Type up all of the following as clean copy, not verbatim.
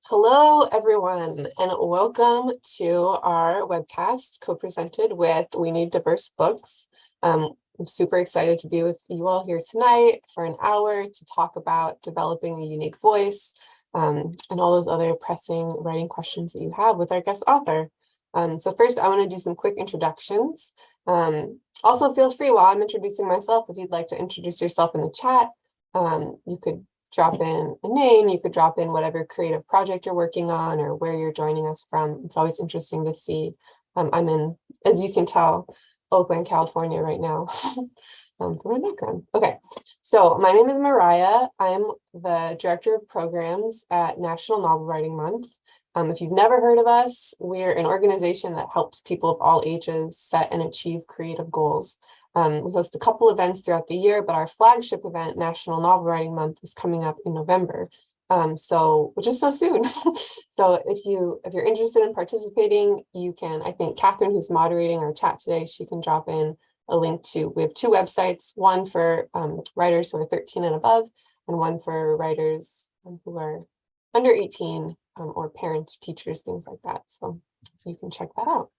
Hello, everyone, and welcome to our webcast co-presented with We Need Diverse Books. I'm super excited to be with you all here tonight for an hour to talk about developing a unique voice and all those other pressing writing questions that you have with our guest author. So first, I want to do some quick introductions. Also, feel free while I'm introducing myself, if you'd like to introduce yourself in the chat, you could drop in a name, you could drop in whatever creative project you're working on or where you're joining us from. It's always interesting to see. I'm in, as you can tell, Oakland, California right now for my background. Okay, so my name is Mariah. I'm the Director of Programs at National Novel Writing Month. If you've never heard of us, we're an organization that helps people of all ages set and achieve creative goals. We host a couple events throughout the year, but our flagship event, National Novel Writing Month, is coming up in November. Which is so soon. So if you're interested in participating, you can, I think Catherine, who's moderating our chat today, she can drop in a link to, we have two websites, one for writers who are 13 and above, and one for writers who are under 18 or parents, teachers, things like that. So you can check that out.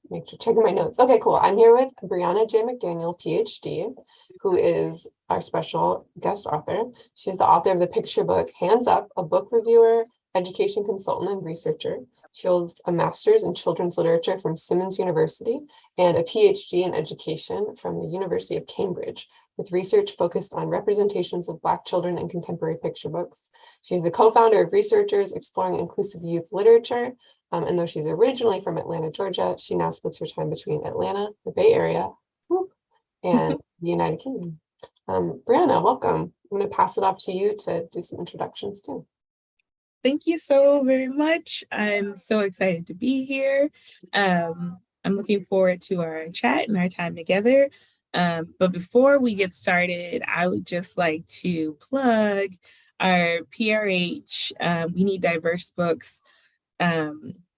Make sure checking my notes. Okay, cool. I'm here with Breanna J. McDaniel, PhD, who is our special guest author. She's the author of the picture book Hands Up, a book reviewer, education consultant, and researcher. She holds a master's in children's literature from Simmons University and a PhD in education from the University of Cambridge, with research focused on representations of Black children in contemporary picture books. She's the co-founder of Researchers Exploring Inclusive Youth Literature. And though she's originally from Atlanta, Georgia, she now splits her time between Atlanta, the Bay Area, and the United Kingdom. Breanna, welcome. I'm going to pass it off to you to do some introductions too. Thank you so very much. I'm so excited to be here. I'm looking forward to our chat and our time together. But before we get started, I would just like to plug our PRH, We Need Diverse Books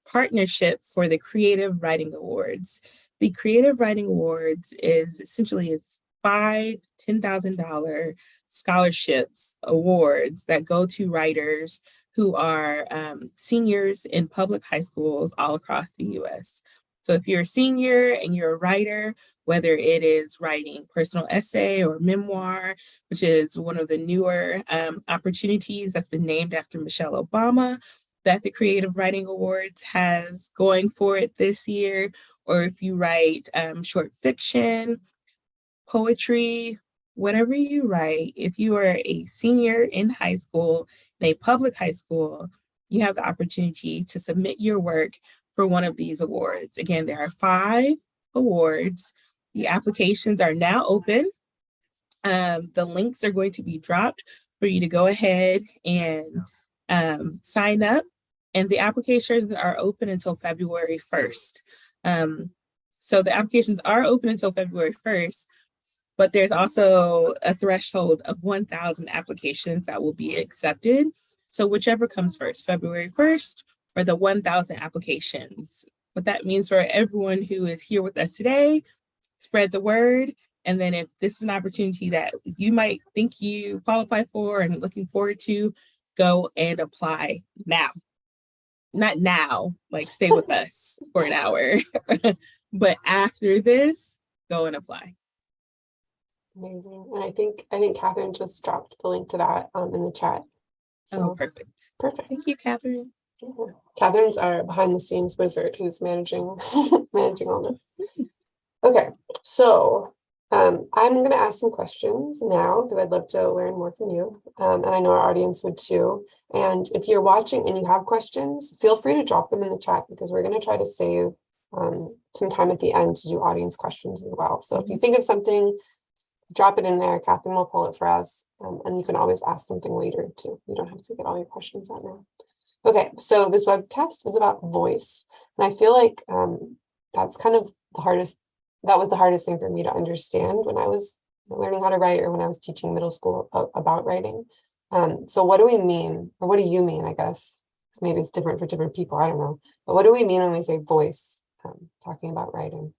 partnership for the Creative Writing Awards. The Creative Writing Awards is essentially $5,000 to $10,000 scholarships awards that go to writers who are seniors in public high schools all across the US. So if you're a senior and you're a writer, whether it is writing personal essay or memoir, which is one of the newer opportunities that's been named after Michelle Obama, that the Creative Writing Awards has going for it this year, or if you write short fiction, poetry, whatever you write, if you are a senior in high school, in a public high school, you have the opportunity to submit your work for one of these awards. Again, there are 5 awards. The applications are now open. The links are going to be dropped for you to go ahead and sign up. And the applications are open until February 1st. So the applications are open until February 1st, but there's also a threshold of 1,000 applications that will be accepted. So whichever comes first, February 1st or the 1,000 applications. What that means for everyone who is here with us today, spread the word. And then if this is an opportunity that you might think you qualify for and looking forward to, go and apply now. Not now, like stay with us for an hour, but after this, go and apply. Amazing. And I think Catherine just dropped the link to that in the chat. So, perfect. Perfect. Thank you, Catherine. Yeah. Catherine's our behind the scenes wizard who's managing all this. Okay, so I'm going to ask some questions now because I'd love to learn more from you. And I know our audience would too. And if you're watching and you have questions, feel free to drop them in the chat because we're going to try to save some time at the end to do audience questions as well. So if you think of something, drop it in there. Catherine will pull it for us. And you can always ask something later too. You don't have to get all your questions out now. Okay, so this webcast is about voice. And I feel like that's kind of the hardest. That was the hardest thing for me to understand when I was learning how to write or when I was teaching middle school about writing. So what do we mean, or what do you mean, I guess? Maybe it's different for different people, I don't know. But what do we mean when we say voice, talking about writing?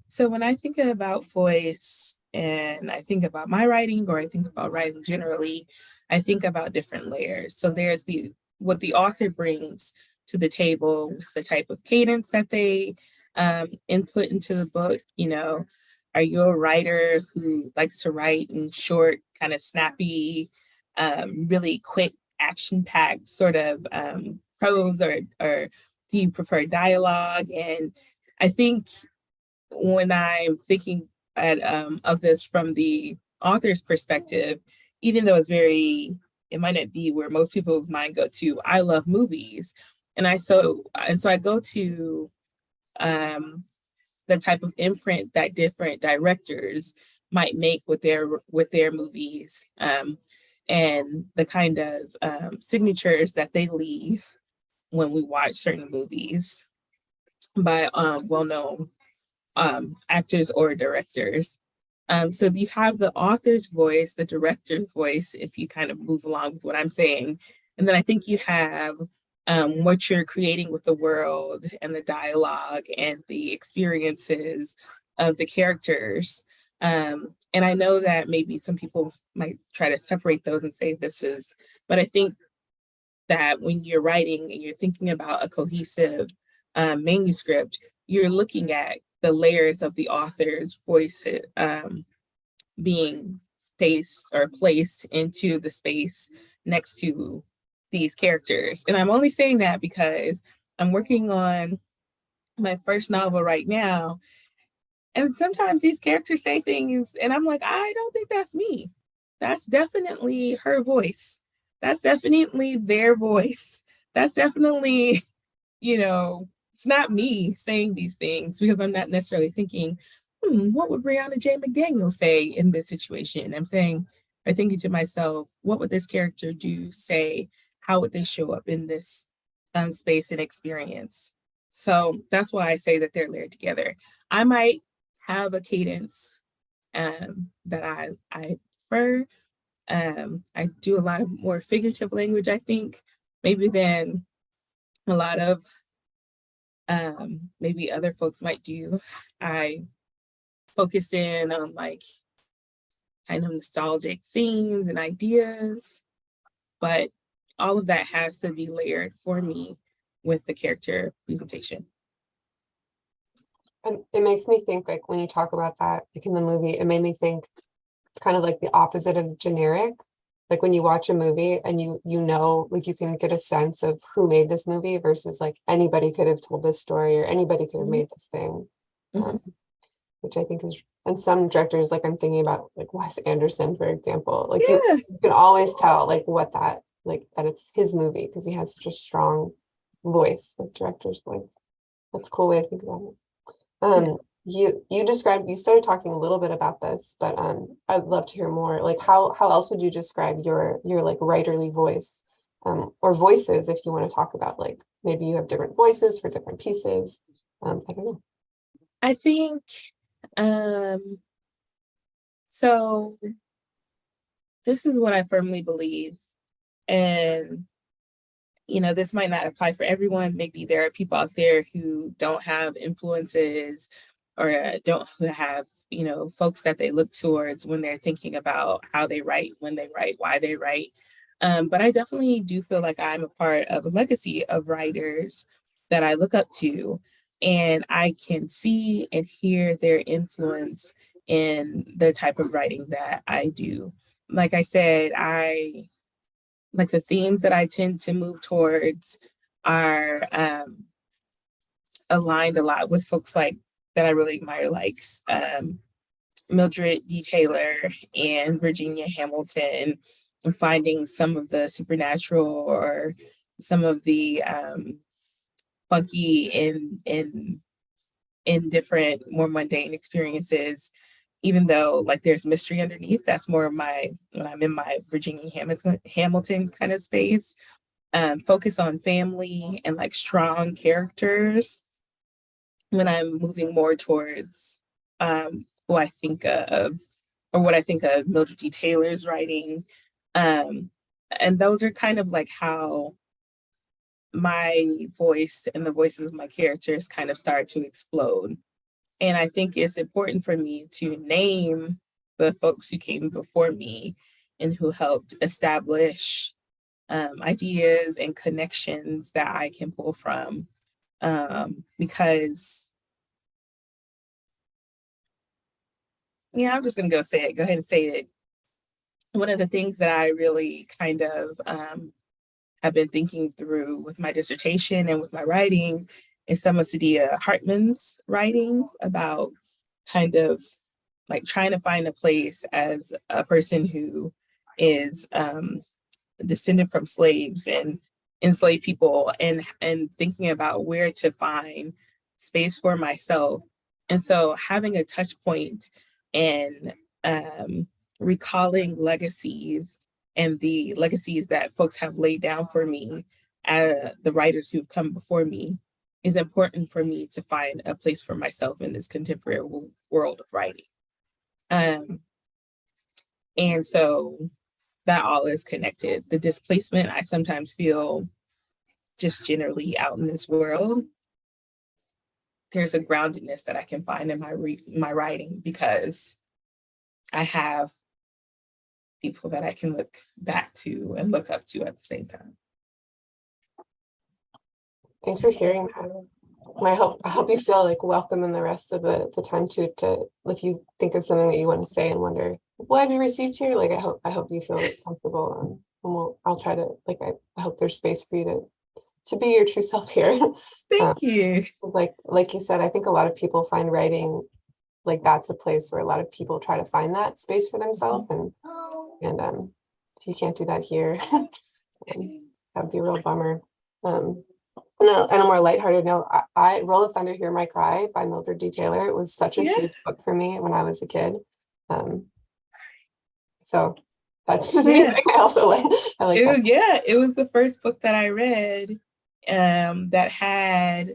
So when I think about voice and I think about my writing or I think about writing generally, I think about different layers. So there's what the author brings to the table with the type of cadence that they input into the book. Are you a writer who likes to write in short, kind of snappy, really quick, action-packed sort of prose, or do you prefer dialogue? And I think when I'm thinking of this from the author's perspective, even though it might not be where most people's mind go to. I love movies, and so I go to the type of imprint that different directors might make with their movies, and the kind of signatures that they leave when we watch certain movies by well-known actors or directors. So you have the author's voice, the director's voice, if you kind of move along with what I'm saying. And then I think you have what you're creating with the world and the dialogue and the experiences of the characters. And I know that maybe some people might try to separate those and say but I think that when you're writing and you're thinking about a cohesive manuscript, you're looking at the layers of the author's voice being spaced or placed into the space next to these characters. And I'm only saying that because I'm working on my first novel right now. And sometimes these characters say things, and I'm like, I don't think that's me. That's definitely her voice. That's definitely their voice. That's definitely, it's not me saying these things, because I'm not necessarily thinking, what would Breanna J. McDaniel say in this situation? I'm thinking to myself, what would this character do, say? How would they show up in this space and experience? So that's why I say that they're layered together. I might have a cadence that I prefer. I do a lot of more figurative language, I think, maybe than a lot of maybe other folks might do. I focus in on like kind of nostalgic themes and ideas, but all of that has to be layered for me with the character presentation. And it makes me think, like, when you talk about that, like in the movie, it made me think it's kind of like the opposite of generic. Like when you watch a movie and like you can get a sense of who made this movie versus like anybody could have told this story or anybody could have made this thing. Which I think is, and some directors, like I'm thinking about like Wes Anderson, for example, like you can always tell like that it's his movie because he has such a strong voice, like director's voice. That's a cool way to think about it. You started talking a little bit about this, but I'd love to hear more. Like how else would you describe your like writerly voice, or voices, if you want to talk about like maybe you have different voices for different pieces. I don't know. I think so this is what I firmly believe. And this might not apply for everyone. Maybe there are people out there who don't have influences or don't have, folks that they look towards when they're thinking about how they write, when they write, why they write. But I definitely do feel like I'm a part of a legacy of writers that I look up to, and I can see and hear their influence in the type of writing that I do. Like I said, like the themes that I tend to move towards are aligned a lot with folks like that I really admire, like Mildred D. Taylor and Virginia Hamilton, and finding some of the supernatural or some of the funky in different, more mundane experiences, even though like there's mystery underneath. That's more of when I'm in my Virginia Hamilton kind of space. Focus on family and like strong characters when I'm moving more towards who I think of, or what I think of Mildred D. Taylor's writing. And those are kind of like how my voice and the voices of my characters kind of start to explode. And I think it's important for me to name the folks who came before me and who helped establish ideas and connections that I can pull from, because, yeah, I'm just gonna go say it, go ahead and say it. One of the things that I really kind of have been thinking through with my dissertation and with my writing is some of Sadia Hartman's writings about kind of like trying to find a place as a person who is descended from slaves and enslaved people, and thinking about where to find space for myself. And so having a touch point and recalling legacies and the legacies that folks have laid down for me, the writers who've come before me, is important for me to find a place for myself in this contemporary world of writing. And so that all is connected. The displacement I sometimes feel just generally out in this world, there's a groundedness that I can find in my writing because I have people that I can look back to and look up to at the same time. Thanks for sharing that. I hope you feel like welcome in the rest of the time to if you think of something that you want to say and wonder what have you received here, like I hope you feel comfortable, and I'll try to, like, I hope there's space for you to be your true self here. Thank you. Like you said, I think a lot of people find writing, like that's a place where a lot of people try to find that space for themselves, and if you can't do that here, that'd be a real bummer. And a more lighthearted note, I Roll of Thunder, Hear My Cry by Mildred D. Taylor. It was such a huge book for me when I was a kid. So that's just me. I also like that. It was the first book that I read that had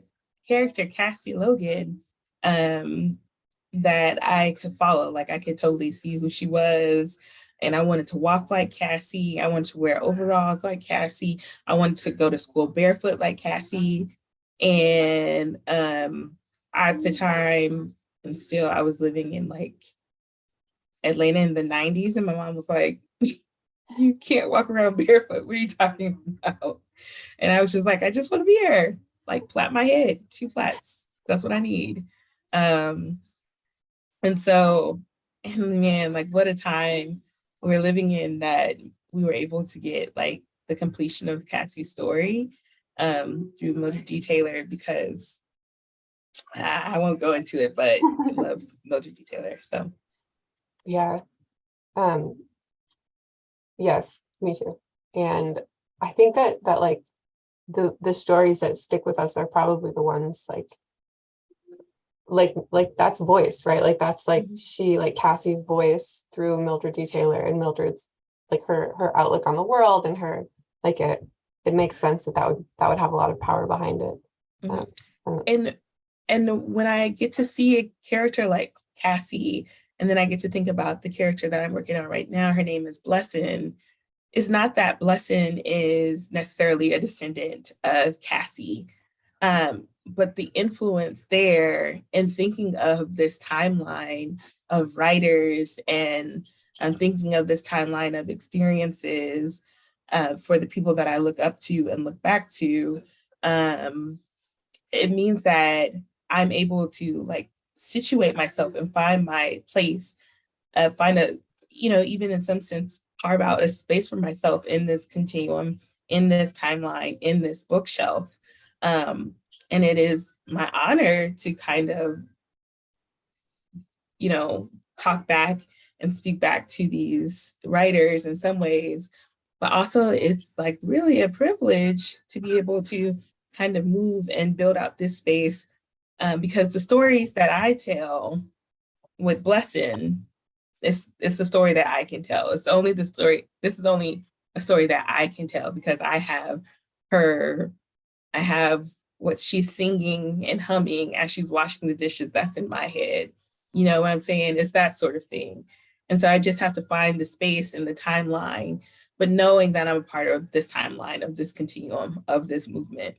character Cassie Logan that I could follow. Like I could totally see who she was. And I wanted to walk like Cassie. I wanted to wear overalls like Cassie. I wanted to go to school barefoot like Cassie. And at the time, and still, I was living in like Atlanta in the 90s. And my mom was like, you can't walk around barefoot. What are you talking about? And I was just like, I just want to be here. Like plait my head, 2 plaits. That's what I need. And so, and man, like what a time we're living in that we were able to get like the completion of Cassie's story through Mildred D. Taylor, because I won't go into it, but I love Mildred D. Taylor. So yeah. Yes, me too. And I think that like the stories that stick with us are probably the ones like that's voice, right? Like that's like she, like Cassie's voice through Mildred D. Taylor, and Mildred's like her outlook on the world, and her like it makes sense that would have a lot of power behind it. And when I get to see a character like Cassie, and then I get to think about the character that I'm working on right now, her name is Blessin. It's not that Blessin is necessarily a descendant of Cassie, but the influence there in thinking of this timeline of writers and thinking of this timeline of experiences for the people that I look up to and look back to, it means that I'm able to like situate myself and find my place, find a, even in some sense, carve out a space for myself in this continuum, in this timeline, in this bookshelf. And it is my honor to kind of, talk back and speak back to these writers in some ways, but also it's like really a privilege to be able to kind of move and build out this space, because the stories that I tell with Blessin, it's the story that I can tell. It's only the story. This is only a story that I can tell because I have her. I have what she's singing and humming as she's washing the dishes. That's in my head. You know what I'm saying? It's that sort of thing. And so I just have to find the space and the timeline, but knowing that I'm a part of this timeline, of this continuum, of this movement.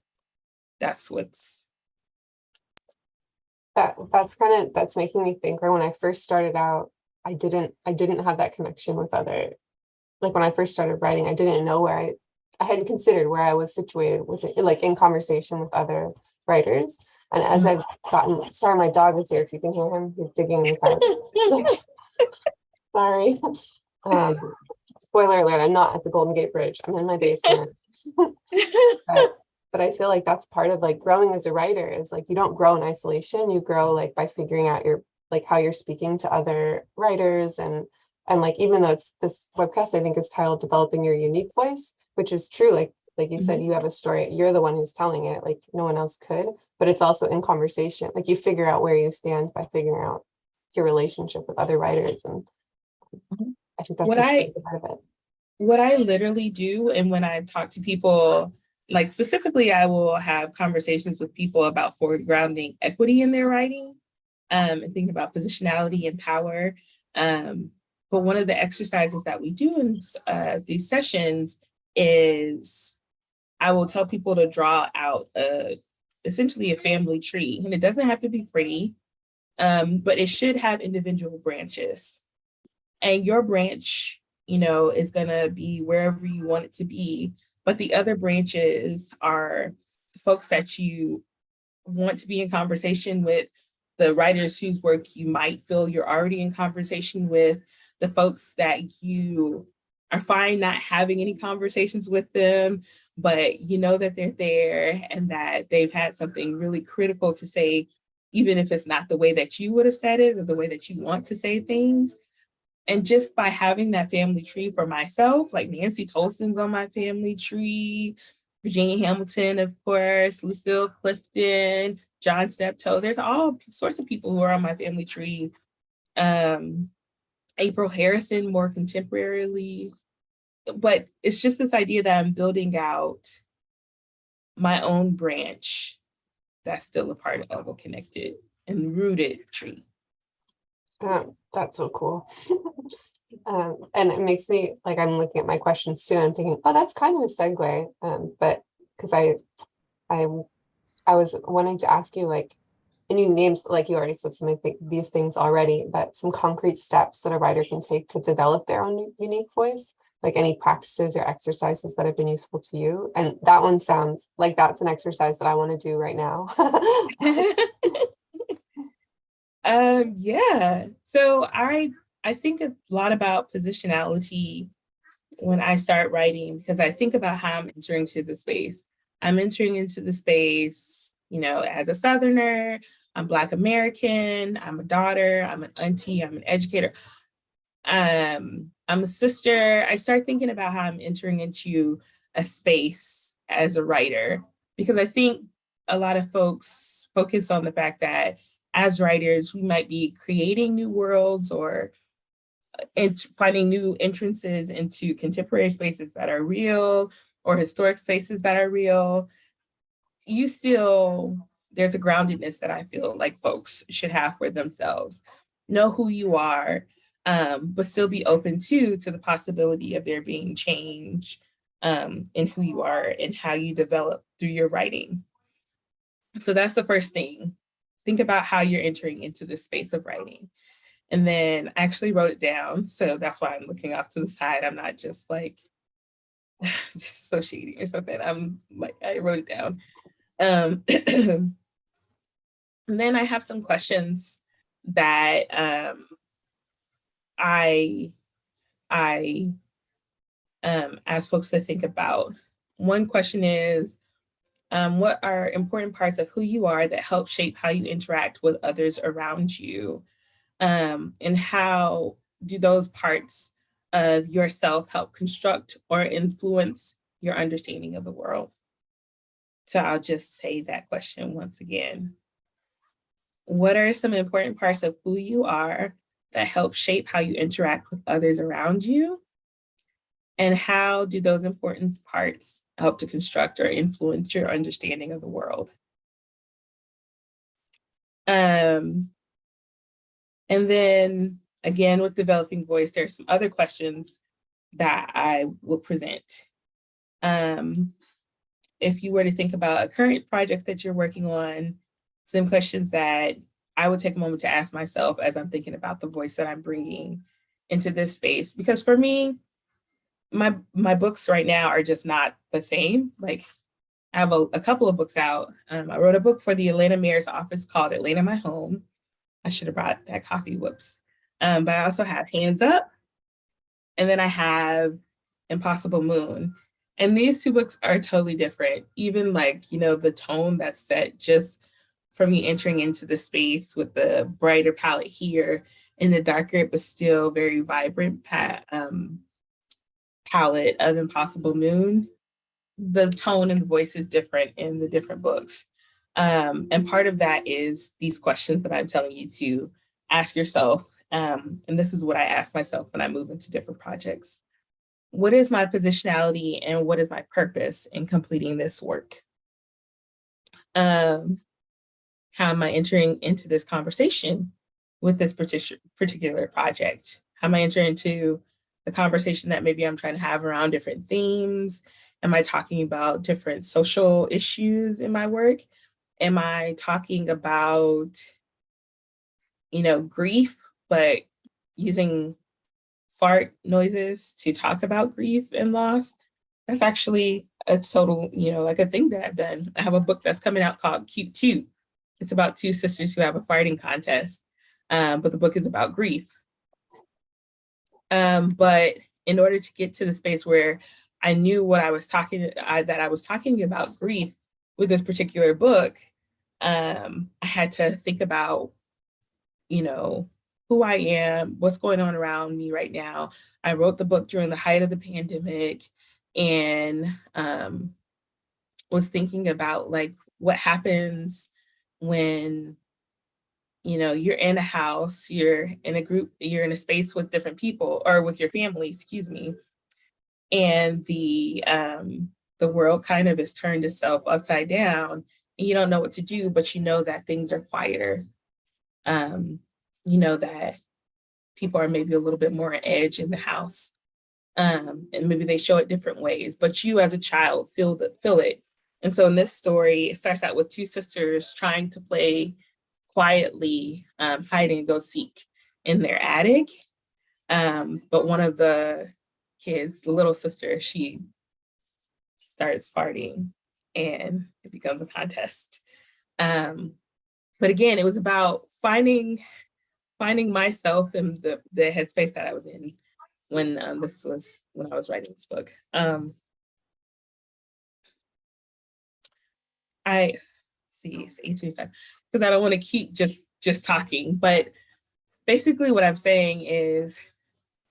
That's what's that's making me think. Or when I first started out, I didn't have that connection with other like when I first started writing, I didn't know I hadn't considered where I was situated with it, like in conversation with other writers. And as I've gotten, sorry, my dog is here. If you can hear him, he's digging in the couch. So, sorry. Spoiler alert, I'm not at the Golden Gate Bridge. I'm in my basement. But I feel like that's part of like growing as a writer is like you don't grow in isolation. You grow like by figuring out your like how you're speaking to other writers and like even though it's this webcast, I think is titled Developing Your Unique Voice, which is true. Like you said, you have a story, you're the one who's telling it, like no one else could, but it's also in conversation. Like you figure out where you stand by figuring out your relationship with other writers. And I think that's What a I huge part of it. what I literally do, and when I talk to people, like specifically, I will have conversations with people about foregrounding equity in their writing, and thinking about positionality and power. But one of the exercises that we do in these sessions is I will tell people to draw out essentially a family tree, and it doesn't have to be pretty, but it should have individual branches. And your branch, is going to be wherever you want it to be. But the other branches are the folks that you want to be in conversation with, the writers whose work you might feel you're already in conversation with, the folks that you are fine not having any conversations with them, but you know that they're there and that they've had something really critical to say, even if it's not the way that you would have said it or the way that you want to say things. And just by having that family tree for myself, like Nancy Tolston's on my family tree, Virginia Hamilton, of course, Lucille Clifton, John Steptoe, there's all sorts of people who are on my family tree. April Harrison, more contemporarily. But it's just this idea that I'm building out my own branch that's still a part of a connected and rooted tree. That's so cool. And it makes me like I'm looking at my questions too, and I'm thinking, oh, that's kind of a segue. But because I I was wanting to ask you like, and you named like you already said some of these things already, but some concrete steps that a writer can take to develop their own unique voice, like any practices or exercises that have been useful to you. And that one sounds like that's an exercise that I want to do right now. Yeah. So I think a lot about positionality when I start writing because I think about how I'm entering into the space. I'm entering into the space, as a Southerner, I'm Black American, I'm a daughter, I'm an auntie, I'm an educator. I'm a sister. I start thinking about how I'm entering into a space as a writer because I think a lot of folks focus on the fact that as writers, we might be creating new worlds or finding new entrances into contemporary spaces that are real or historic spaces that are real. There's a groundedness that I feel like folks should have for themselves. Know who you are, but still be open to the possibility of there being change in who you are and how you develop through your writing. So that's the first thing. Think about how you're entering into the space of writing. And then I actually wrote it down. So that's why I'm looking off to the side. I'm not just like dissociating or something. I'm like, I wrote it down. And then I have some questions that I ask folks to think about. One question is, what are important parts of who you are that help shape how you interact with others around you? And how do those parts of yourself help construct or influence your understanding of the world? So I'll just say that question once again. What are some important parts of who you are that help shape how you interact with others around you? And how do those important parts help to construct or influence your understanding of the world? And then again, with developing voice, there's some other questions that I will present. If you were to think about a current project that you're working on, some questions that I would take a moment to ask myself as I'm thinking about the voice that I'm bringing into this space. Because for me, my books right now are just not the same. Like I have a couple of books out. I wrote a book for the Atlanta Mayor's office called Atlanta My Home. I should have brought that copy, whoops. But I also have Hands Up, and then I have Impossible Moon. And these two books are totally different. Even like, the tone that's set just from me entering into the space with the brighter palette here and the darker but still very vibrant palette of Impossible Moon. The tone and the voice is different in the different books. And part of that is these questions that I'm telling you to ask yourself. And this is what I ask myself when I move into different projects. What is my positionality and what is my purpose in completing this work? How am I entering into this conversation with this particular project? How am I entering into the conversation that maybe I'm trying to have around different themes? Am I talking about different social issues in my work? Am I talking about, grief, but using fart noises to talk about grief and loss? That's actually a total, like a thing that I've done. I have a book that's coming out called Cute Toot. It's about two sisters who have a farting contest, but the book is about grief. But in order to get to the space where I knew what I was talking about grief with this particular book, I had to think about, who I am, what's going on around me right now. I wrote the book during the height of the pandemic and was thinking about like what happens when you're in a house, you're in a group, you're in a space with different people or with your family, excuse me, and the world kind of has turned itself upside down and you don't know what to do, but you know that things are quieter. You know that people are maybe a little bit more on edge in the house. And maybe they show it different ways, but you as a child feel it. And so in this story, it starts out with two sisters trying to play quietly, hide and go seek in their attic. But one of the kids, the little sister, she starts farting and it becomes a contest. But again, it was about finding myself in the headspace that I was in when I was writing this book. I see it's 8:25 because I don't want to keep just talking, but basically what I'm saying is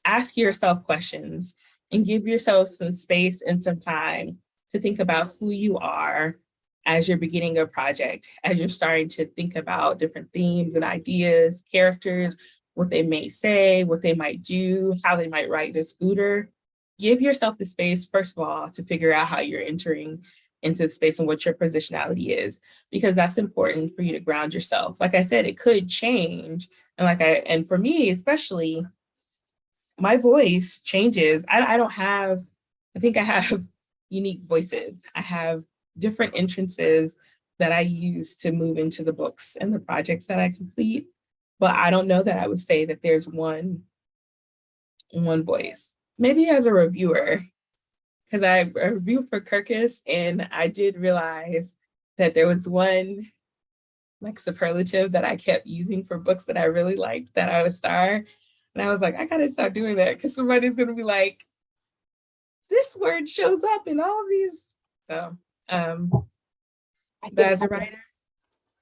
ask yourself questions and give yourself some space and some time to think about who you are as you're beginning a project, as you're starting to think about different themes and ideas, characters, what they may say, what they might do, how they might ride a scooter. Give yourself the space, first of all, to figure out how you're entering into the space and what your positionality is, because that's important for you to ground yourself. Like I said, it could change. And for me, especially, my voice changes. I think I have unique voices. I have different entrances that I use to move into the books and the projects that I complete. But I don't know that I would say that there's one voice. Maybe as a reviewer, because I reviewed for Kirkus and I did realize that there was one like superlative that I kept using for books that I really liked that I would star. And I was like, I gotta stop doing that because somebody's gonna be like, this word shows up in all these. So but as a writer,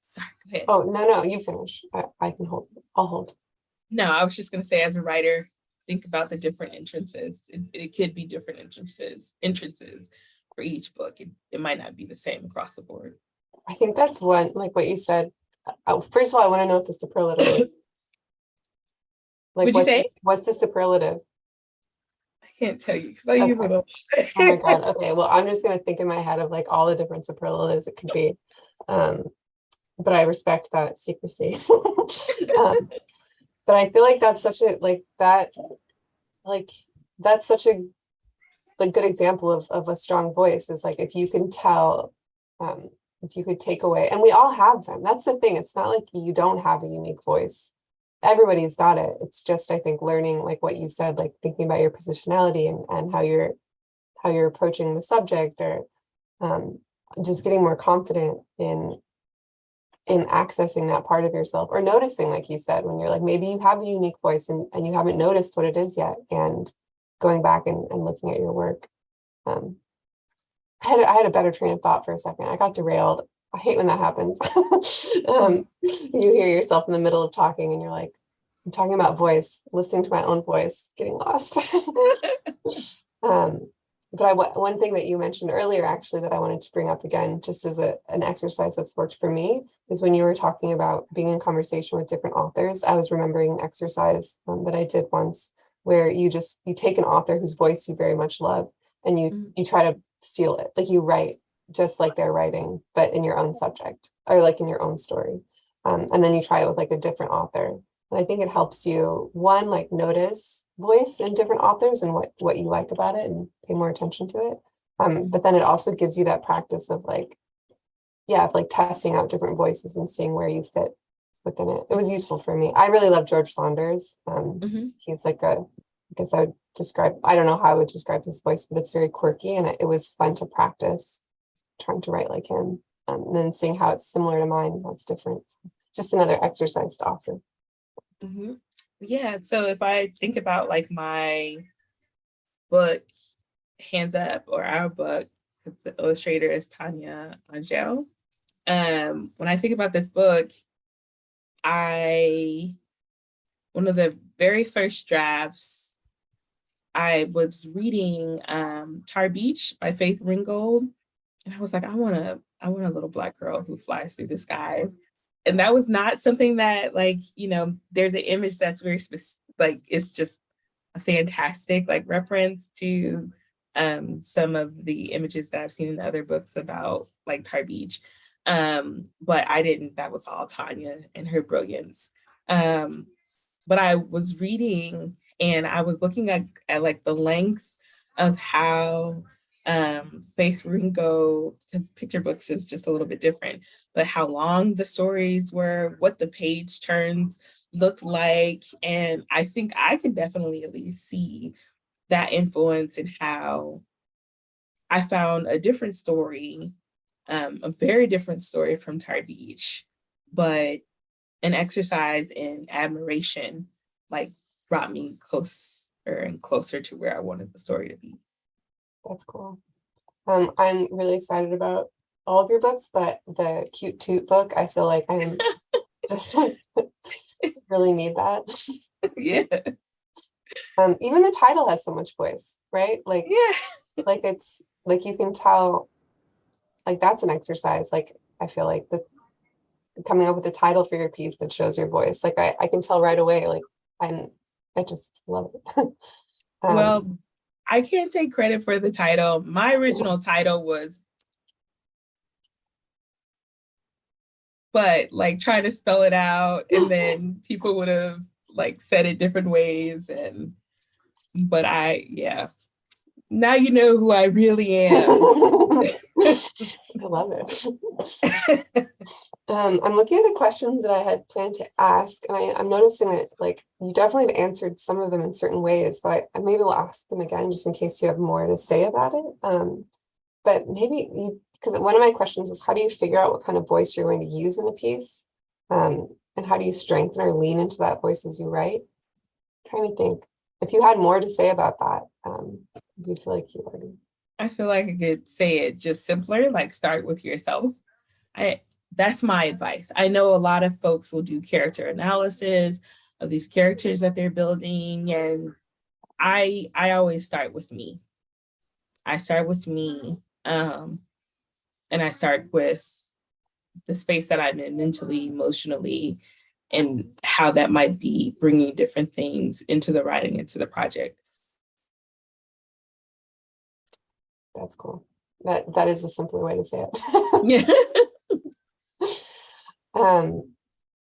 sorry, go ahead. Oh, no, you finish. I can hold. I'll hold. No, I was just gonna say as a writer, think about the different entrances. It could be different entrances for each book. It might not be the same across the board. I think that's one, like what you said. First of all, I want to know what the superlative is. Like, What'd you say? What's the superlative? I can't tell you because I use it a lot. Oh my God. Okay. Well, I'm just going to think in my head of like all the different superlatives it could be. But I respect that secrecy. But I feel like that's such a that's such a good example of a strong voice is like if you can tell, if you could take away, and we all have them. That's the thing. It's not like you don't have a unique voice. everybody's got it. It's just, I think, learning, like what you said, like thinking about your positionality and how you're approaching the subject, or um, just getting more confident in accessing that part of yourself, or noticing, like you said, when you're like, maybe you have a unique voice and you haven't noticed what it is yet, and going back and looking at your work. Um, I had a better train of thought for a second. I got derailed. I hate when that happens. You hear yourself in the middle of talking and you're like, I'm talking about voice, listening to my own voice, getting lost. um, but one thing that you mentioned earlier, actually, that I wanted to bring up again, just as an exercise that's worked for me, is when you were talking about being in conversation with different authors. I was remembering an exercise that I did once, where you take an author whose voice you very much love, and you try to steal it. Like, you write just like they're writing, but in your own subject, or like in your own story. And then you try it with like a different author. And I think it helps you, one, like notice voice in different authors and what you like about it, and pay more attention to it. But then it also gives you that practice of like, yeah, of like testing out different voices and seeing where you fit within it. It was useful for me. I really love George Saunders. He's like I guess I don't know how I would describe his voice, but it's very quirky, and it was fun to practice trying to write like him, and then seeing how it's similar to mine, how it's different. Just another exercise to offer. Yeah, so if I think about like my book, Hands Up, or our book, the illustrator is Tanya Angel. When I think about this book, one of the very first drafts, I was reading Tar Beach by Faith Ringgold, and I was like, I want a little Black girl who flies through the skies. And that was not something that, like, there's an image that's very specific, like, it's just a fantastic like reference to some of the images that I've seen in other books about like Tar Beach. But that was all Tanya and her brilliance. But I was reading and I was looking at like the length of how Faith Ringo, because picture books is just a little bit different, but how long the stories were, what the page turns looked like. And I think I can definitely at least see that influence in how I found a different story, a very different story from Tar Beach, but an exercise in admiration, like, brought me closer and closer to where I wanted the story to be. That's cool. I'm really excited about all of your books, but the Cute Toot book, I feel like I'm just like really need that. Yeah. Even the title has so much voice, right? Like, yeah. Like it's like you can tell, like that's an exercise. Like, I feel like coming up with a title for your piece that shows your voice. Like I can tell right away. Like I just love it. Well, I can't take credit for the title. My original title was, but like trying to spell it out, and then people would have like said it different ways, but now you know who I really am. I love it. I'm looking at the questions that I had planned to ask, and I'm noticing that like you definitely have answered some of them in certain ways, but I maybe will ask them again just in case you have more to say about it. But maybe because one of my questions was, how do you figure out what kind of voice you're going to use in a piece? And how do you strengthen or lean into that voice as you write? I'm trying to think if you had more to say about that. Do you feel like you already? I feel like I could say it just simpler, like start with yourself. That's my advice. I know a lot of folks will do character analysis of these characters that they're building, and I always start with me. I start with me, and I start with the space that I'm in mentally, emotionally, and how that might be bringing different things into the writing, into the project. That's cool. That is a simpler way to say it. Yeah.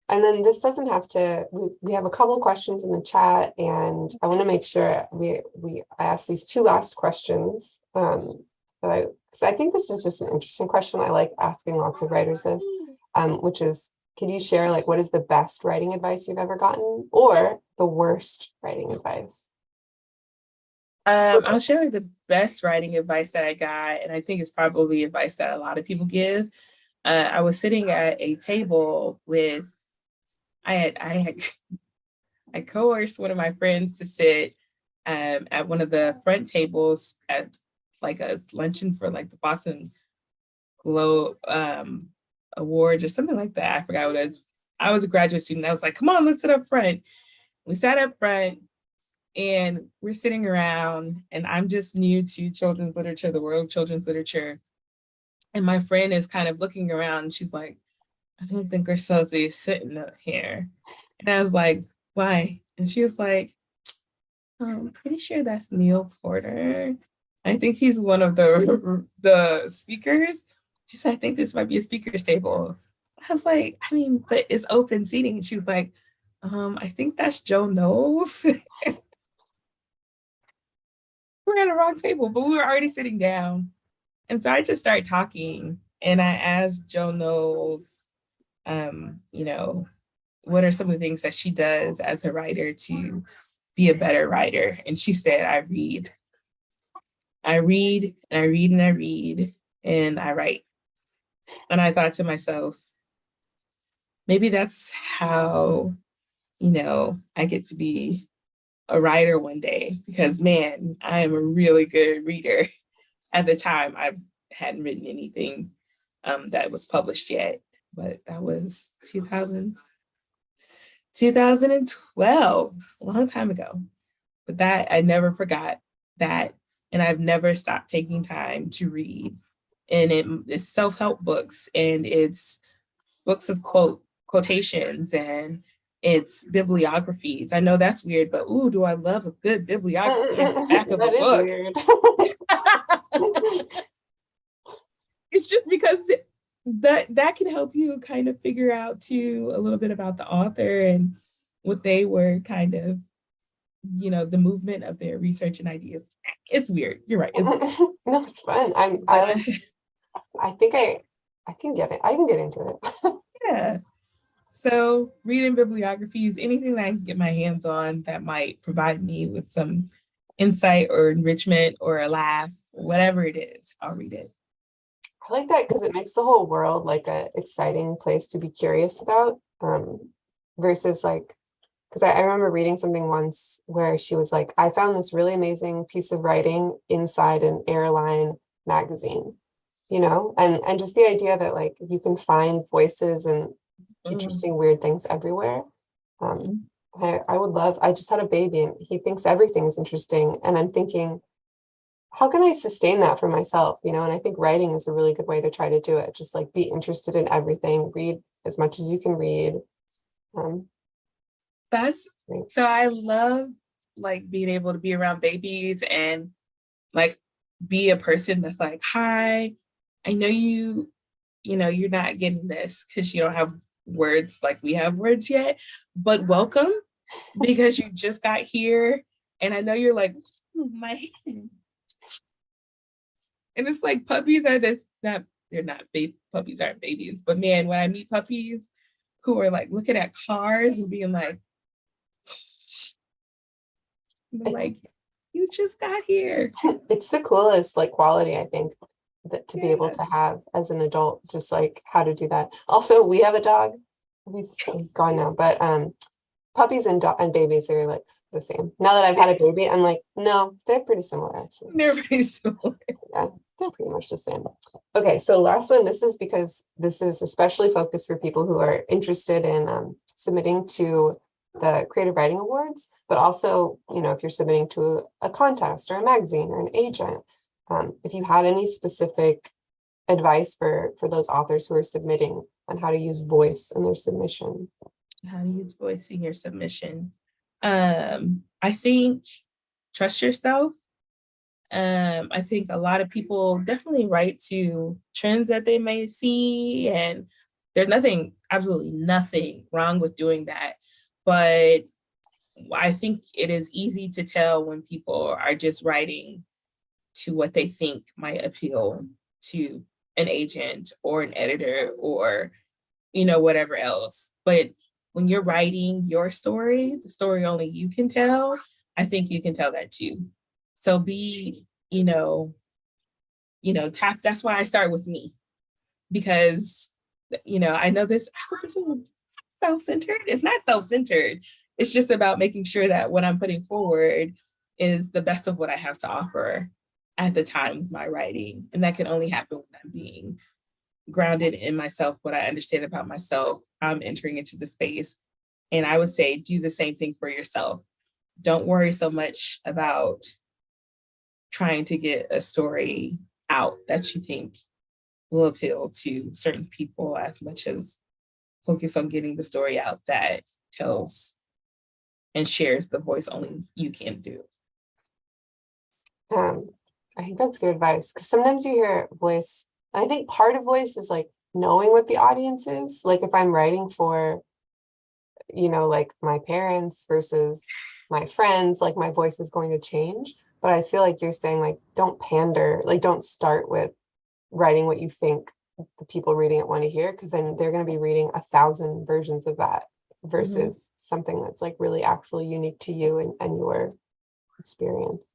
And then this doesn't have to, we have a couple questions in the chat, and I want to make sure I ask these two last questions. Because I think this is just an interesting question. I like asking lots of writers this, which is, Can you share like what is the best writing advice you've ever gotten or the worst writing advice? I'll share the best writing advice that I got, and I think it's probably advice that a lot of people give. I was sitting at a table with, I coerced one of my friends to sit at one of the front tables at like a luncheon for like the Boston Globe Awards or something like that. I forgot what it was. I was a graduate student. I was like, come on, let's sit up front. We sat up front and we're sitting around, and I'm just new to children's literature, the world of children's literature. And my friend is kind of looking around and she's like, I don't think we're supposed to be sitting up here. And I was like, why? And she was like, I'm pretty sure that's Neil Porter. I think he's one of the speakers. She said, I think this might be a speaker's table. I was like, I mean, but it's open seating. And she was like, I think that's Joe Knowles. We're at a wrong table, but we were already sitting down. And so I just started talking and I asked Joe Knowles, what are some of the things that she does as a writer to be a better writer? And she said, I read and I read and I read and I write. And I thought to myself, maybe that's how, I get to be a writer one day, because man, I am a really good reader. At the time, I hadn't written anything that was published yet, but that was 2012, a long time ago. But that, I never forgot that. And I've never stopped taking time to read. And it's self-help books, and it's books of quotations, and it's bibliographies. I know that's weird, but ooh, do I love a good bibliography at the back of a book. Weird. It's just because that can help you kind of figure out too a little bit about the author and what they were kind of, the movement of their research and ideas. It's weird. You're right. It's weird. No, it's fun. I think I can get it. I can get into it. Yeah. So reading bibliographies, anything that I can get my hands on that might provide me with some insight or enrichment or a laugh, whatever it is, I'll read it. I like that because it makes the whole world like a exciting place to be curious about, versus like, because I remember reading something once where she was like, I found this really amazing piece of writing inside an airline magazine, and just the idea that like you can find voices and interesting, weird things everywhere. I just had a baby and he thinks everything is interesting. And I'm thinking, how can I sustain that for myself? And I think writing is a really good way to try to do it. Just like be interested in everything, read as much as you can read. That's great. So I love like being able to be around babies and like be a person that's like, hi, I know you're not getting this because you don't have words like we have words yet, but welcome, because you just got here. And I know you're like, oh, my hand. And it's like puppies are puppies aren't babies, but man, when I meet puppies who are like looking at cars and being like, like, you just got here. It's the coolest like quality, I think, that to be able to have as an adult, just like how to do that. Also, we have a dog. He's gone now, but puppies and babies are like the same. Now that I've had a baby, I'm like, no, they're pretty similar actually. They're pretty similar. Yeah, they're pretty much the same. Okay, so last one. This is because this is especially focused for people who are interested in submitting to the Creative Writing Awards, but also, if you're submitting to a contest or a magazine or an agent, if you had any specific advice for those authors who are submitting on how to use voice in their submission. How to use voice in your submission. I think trust yourself. I think a lot of people definitely write to trends that they may see, and there's absolutely nothing wrong with doing that. But I think it is easy to tell when people are just writing to what they think might appeal to an agent or an editor or, whatever else. But when you're writing your story, the story only you can tell, I think you can tell that too. So be, tap. That's why I start with me, because, I know this, I hope this isn't self-centered. It's not self-centered. It's just about making sure that what I'm putting forward is the best of what I have to offer at the time with my writing. And that can only happen when I'm being grounded in myself, what I understand about myself. I'm entering into the space. And I would say, do the same thing for yourself. Don't worry so much about trying to get a story out that you think will appeal to certain people, as much as focus on getting the story out that tells and shares the voice only you can do. I think that's good advice, because sometimes you hear voice, and I think part of voice is like knowing what the audience is. Like if I'm writing for, like my parents versus my friends, like my voice is going to change. But I feel like you're saying, like, don't pander, like don't start with writing what you think the people reading it want to hear, because then they're going to be reading 1,000 versions of that versus something that's like really actually unique to you and your experience.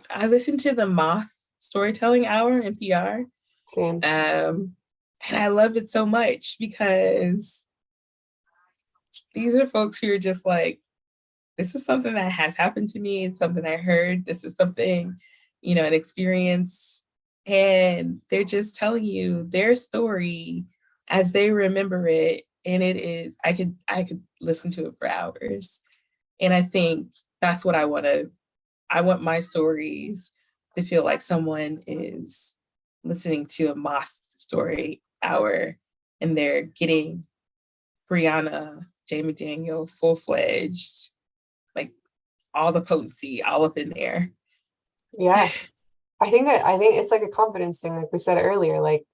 I listened to the Moth Storytelling Hour, NPR. Same. And I love it so much because these are folks who are just like, this is something that has happened to me. It's something I heard. This is something, an experience. And they're just telling you their story as they remember it. And it is, I could listen to it for hours. And I think that's what I want my stories to feel like someone is listening to a Moth Story Hour and they're getting Breanna J. McDaniel full-fledged, like all the potency all up in there. Yeah. I think it's like a confidence thing, like we said earlier. Like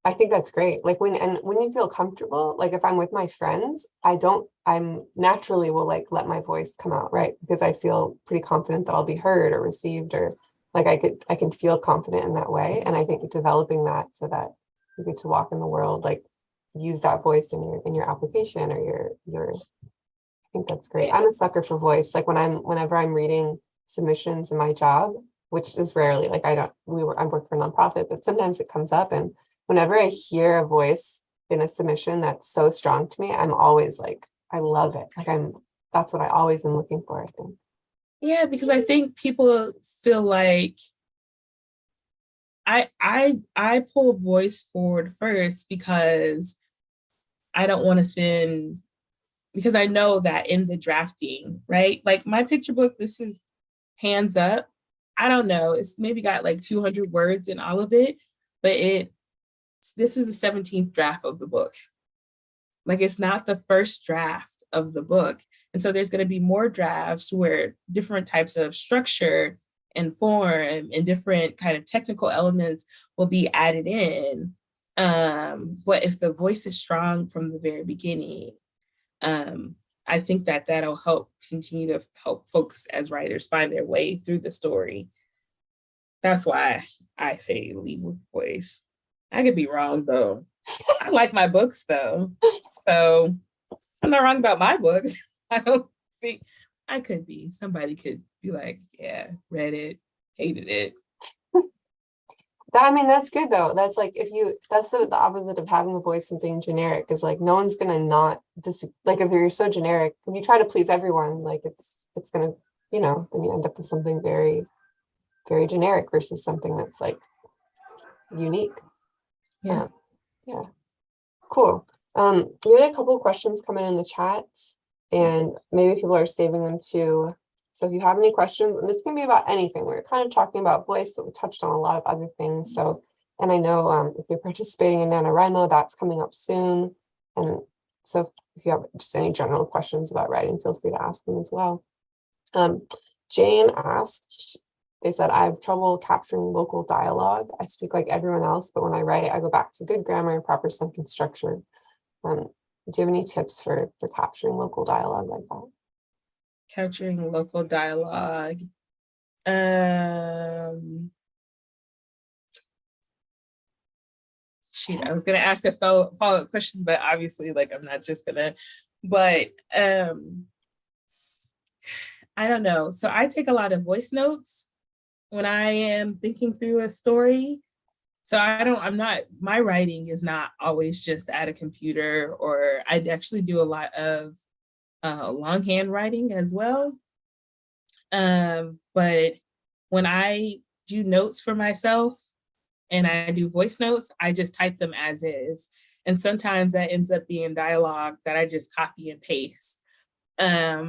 I think that's great. Like when you feel comfortable, like if I'm with my friends, I'm naturally will like let my voice come out, right? Because I feel pretty confident that I'll be heard or received, or like I can feel confident in that way. And I think developing that so that you get to walk in the world, like use that voice in your application or your I think that's great. I'm a sucker for voice. Like whenever I'm reading submissions in my job, which is rarely, like I work for a nonprofit, but sometimes it comes up, and whenever I hear a voice in a submission that's so strong to me, I'm always like, I love it. Like that's what I always am looking for, I think. Yeah, because I think people feel like I pull voice forward first because I don't want to spend, because I know that in the drafting, right? Like my picture book, this is hands up. I don't know. It's maybe got like 200 words in all of it, but this is the 17th draft of the book. Like it's not the first draft of the book. And so there's going to be more drafts where different types of structure and form and different kind of technical elements will be added in. But if the voice is strong from the very beginning, I think that that'll continue to help folks as writers find their way through the story. That's why I say lead with voice. I could be wrong though. I like my books though. So I'm not wrong about my books. I don't think I could be. Somebody could be like, yeah, read it, hated it. I mean, that's good though. That's like that's the opposite of having a voice and being generic, is like no one's gonna not like if you're so generic, if you try to please everyone, like it's gonna, then you end up with something very, very generic versus something that's like unique. Yeah. Yeah. Cool. We had a couple of questions coming in the chat, and maybe people are saving them too. So if you have any questions, and it's gonna be about anything. We're kind of talking about voice, but we touched on a lot of other things. So, and I know if you're participating in NaNoWriMo, that's coming up soon. And so if you have just any general questions about writing, feel free to ask them as well. Jane asked, they said, I have trouble capturing local dialogue. I speak like everyone else, but when I write, I go back to good grammar and proper sentence structure. Do you have any tips for capturing local dialogue like that? Capturing local dialogue. shoot, I was gonna ask a follow-up question, but obviously like I'm not just gonna, but I don't know. So I take a lot of voice notes when I am thinking through a story. So my writing is not always just at a computer, or I actually do a lot of longhand writing as well. But when I do notes for myself and I do voice notes, I just type them as is. And sometimes that ends up being dialogue that I just copy and paste.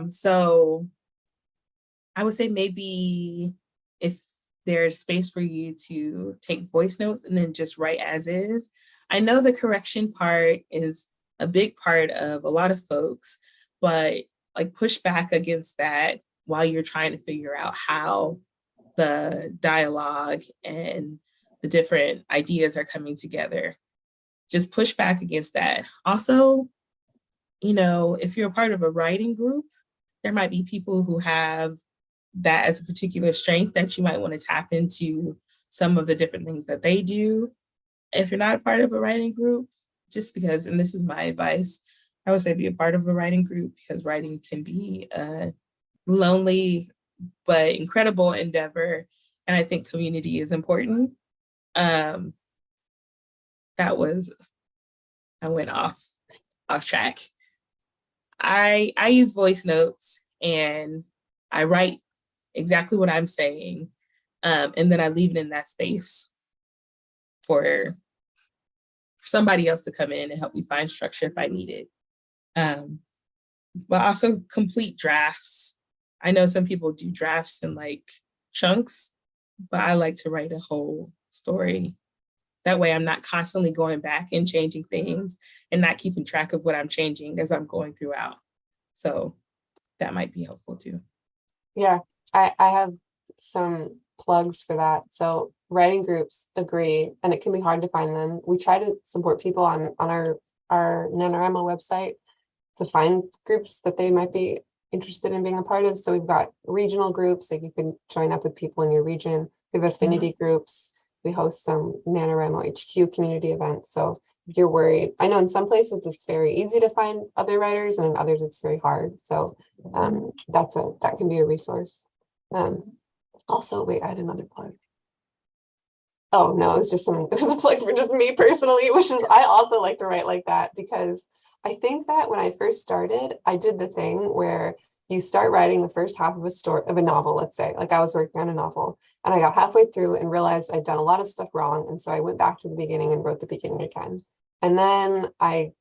So I would say maybe if there's space for you to take voice notes and then just write as is. I know the correction part is a big part of a lot of folks, but like push back against that while you're trying to figure out how the dialogue and the different ideas are coming together. Just push back against that. Also, if you're a part of a writing group, there might be people who have that as a particular strength that you might want to tap into some of the different things that they do. If you're not a part of a writing group, just because, and this is my advice, I would say be a part of a writing group, because writing can be a lonely but incredible endeavor. And I think community is important. I went off track. I use voice notes and I write exactly what I'm saying. And then I leave it in that space for somebody else to come in and help me find structure if I need it. But also complete drafts. I know some people do drafts in like chunks, but I like to write a whole story. That way I'm not constantly going back and changing things and not keeping track of what I'm changing as I'm going throughout. So that might be helpful too. Yeah, I have some plugs for that. So writing groups, agree, and it can be hard to find them. We try to support people on our NaNoWriMo website to find groups that they might be interested in being a part of. So we've got regional groups, like you can join up with people in your region. We have affinity groups. We host some NaNoWriMo HQ community events. So if you're worried, I know in some places it's very easy to find other writers, and in others it's very hard. So that can be a resource. Also, wait, I had another plug. Oh no, it was just something. It was a plug for just me personally, which is I also like to write like that, because I think that when I first started, I did the thing where you start writing the first half of a story of a novel, let's say, like I was working on a novel, and I got halfway through and realized I'd done a lot of stuff wrong. And so I went back to the beginning and wrote the beginning again. And then I,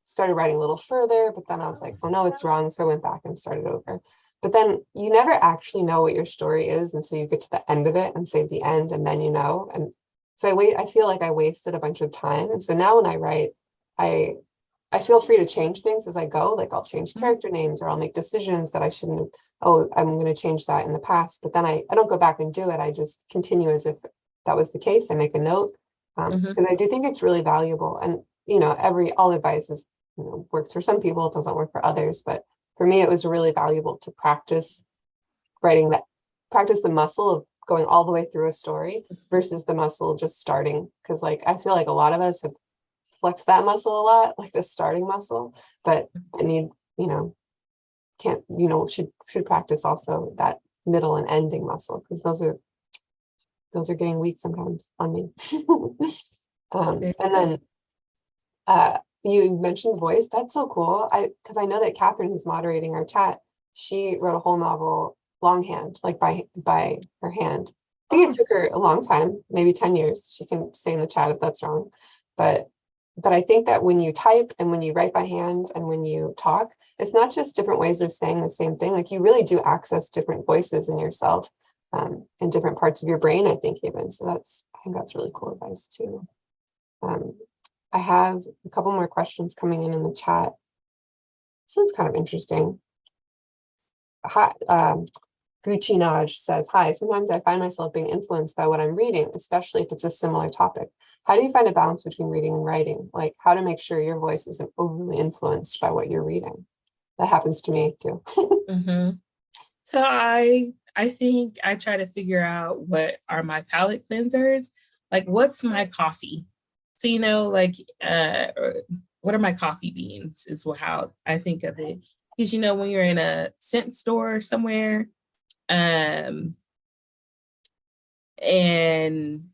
started writing a little further, but then I was like, oh no, it's wrong. So I went back and started over. But then you never actually know what your story is until you get to the end of it and say the end, and then And so I feel like I wasted a bunch of time. And so now when I write, I feel free to change things as I go. Like I'll change character names, or I'll make decisions that I shouldn't have. Oh, I'm going to change that in the past. But then I don't go back and do it. I just continue as if that was the case. I make a note, because I do think it's really valuable. And, all advice is, works for some people, it doesn't work for others. But for me, it was really valuable to practice practice the muscle of going all the way through a story versus the muscle of just starting. Because I feel like a lot of us have flex that muscle a lot, like the starting muscle, but I need, should practice also that middle and ending muscle, because those are getting weak sometimes on me. And then you mentioned voice. That's so cool. Because I know that Catherine, who's moderating our chat, she wrote a whole novel longhand, like by her hand. I think it took her a long time, maybe 10 years. She can say in the chat if that's wrong, but I think that when you type and when you write by hand and when you talk, it's not just different ways of saying the same thing. Like you really do access different voices in yourself, and different parts of your brain, I think even. So I think that's really cool advice too. I have a couple more questions coming in the chat. This one's kind of interesting. Hi, Gucci Naj says, hi, sometimes I find myself being influenced by what I'm reading, especially if it's a similar topic. How do you find a balance between reading and writing? Like how to make sure your voice isn't overly influenced by what you're reading? That happens to me too. So I think I try to figure out what are my palate cleansers. Like what's my coffee? So, you know, like, what are my coffee beans is how I think of it. Because, you know, when you're in a scent store somewhere, and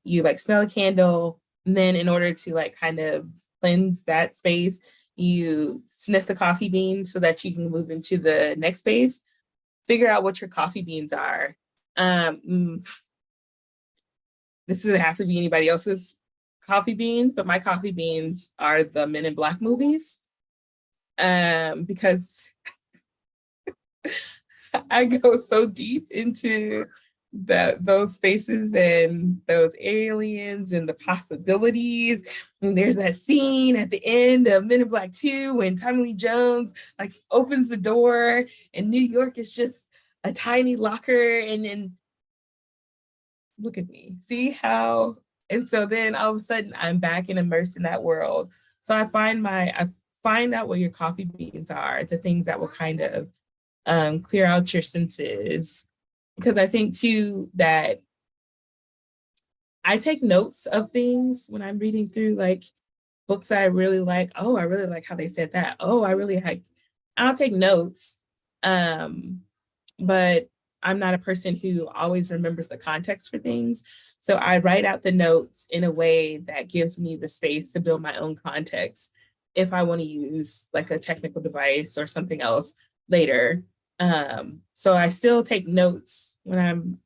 you like smell a candle, and then in order to like kind of cleanse that space, you sniff the coffee beans so that you can move into the next space. Figure out what your coffee beans are. This doesn't have to be anybody else's coffee beans, but my coffee beans are the Men in Black movies. Because I go so deep into those spaces and those aliens and the possibilities. And there's that scene at the end of Men in Black 2 when Tommy Lee Jones like opens the door and New York is just a tiny locker, and then look at me, see how, and so then all of a sudden I'm back and immersed in that world. So I find out what your coffee beans are, the things that will kind of clear out your senses. Because I think too that I take notes of things when I'm reading through like books that I really like. Oh, I really like how they said that. Oh, I really like, I'll take notes. But I'm not a person who always remembers the context for things. So I write out the notes in a way that gives me the space to build my own context if I want to use like a technical device or something else later. So I still take notes when I'm